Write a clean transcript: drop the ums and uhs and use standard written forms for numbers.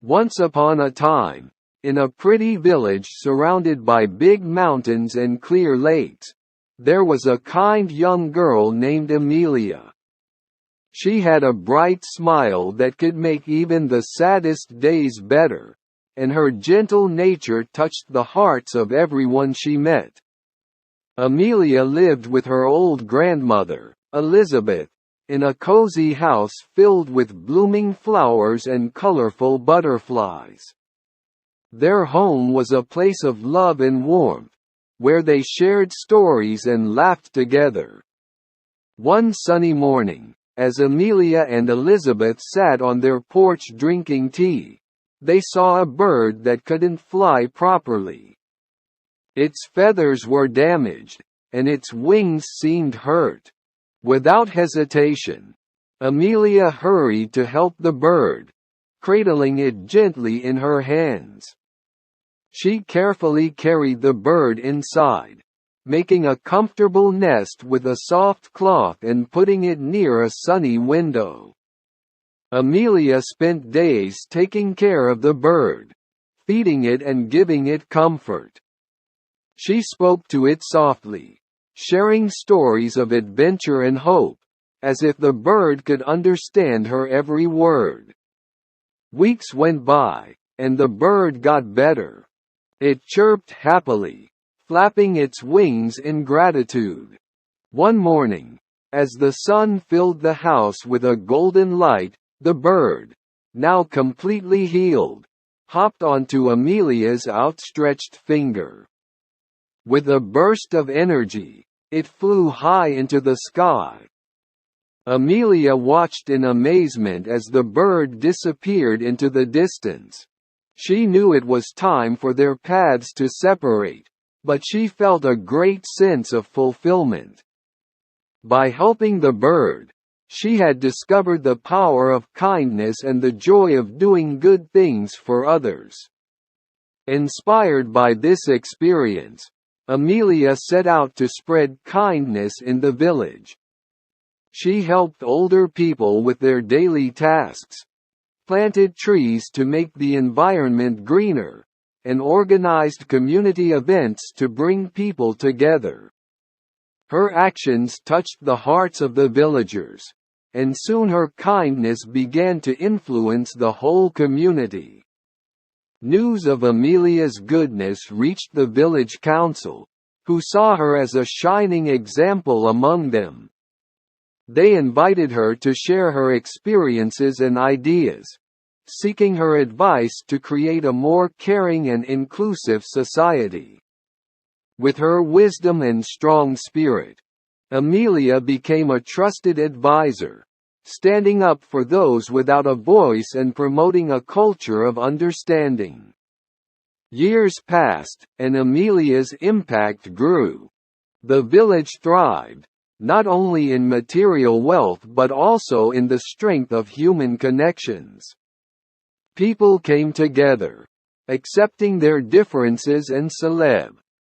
Once upon a time, in a pretty village surrounded by big mountains and clear lakes, there was a kind young girl named Amelia. She had a bright smile that could make even the saddest days better, and her gentle nature touched the hearts of everyone she met. Amelia lived with her old grandmother, Elizabeth, in a cozy house filled with blooming flowers and colorful butterflies. Their home was a place of love and warmth, where they shared stories and laughed together. One sunny morning, as Amelia and Elizabeth sat on their porch drinking tea, they saw a bird that couldn't fly properly. Its feathers were damaged, and its wings seemed hurt. Without hesitation, Amelia hurried to help the bird, cradling it gently in her hands. She carefully carried the bird inside, making a comfortable nest with a soft cloth and putting it near a sunny window. Amelia spent days taking care of the bird, feeding it and giving it comfort. She spoke to it softly, sharing stories of adventure and hope, as if the bird could understand her every word. Weeks went by, and the bird got better. It chirped happily, flapping its wings in gratitude. One morning, as the sun filled the house with a golden light, the bird, now completely healed, hopped onto Amelia's outstretched finger. With a burst of energy, it flew high into the sky. Amelia watched in amazement as the bird disappeared into the distance. She knew it was time for their paths to separate, but she felt a great sense of fulfillment. By helping the bird, she had discovered the power of kindness and the joy of doing good things for others. Inspired by this experience, Amelia set out to spread kindness in the village. She helped older people with their daily tasks, planted trees to make the environment greener, and organized community events to bring people together. Her actions touched the hearts of the villagers, and soon her kindness began to influence the whole community. News of Amelia's goodness reached the village council, who saw her as a shining example among them. They invited her to share her experiences and ideas, seeking her advice to create a more caring and inclusive society. With her wisdom and strong spirit, Amelia became a trusted advisor, standing up for those without a voice and promoting a culture of understanding. Years passed, and Amelia's impact grew. The village thrived, not only in material wealth but also in the strength of human connections. People came together, accepting their differences and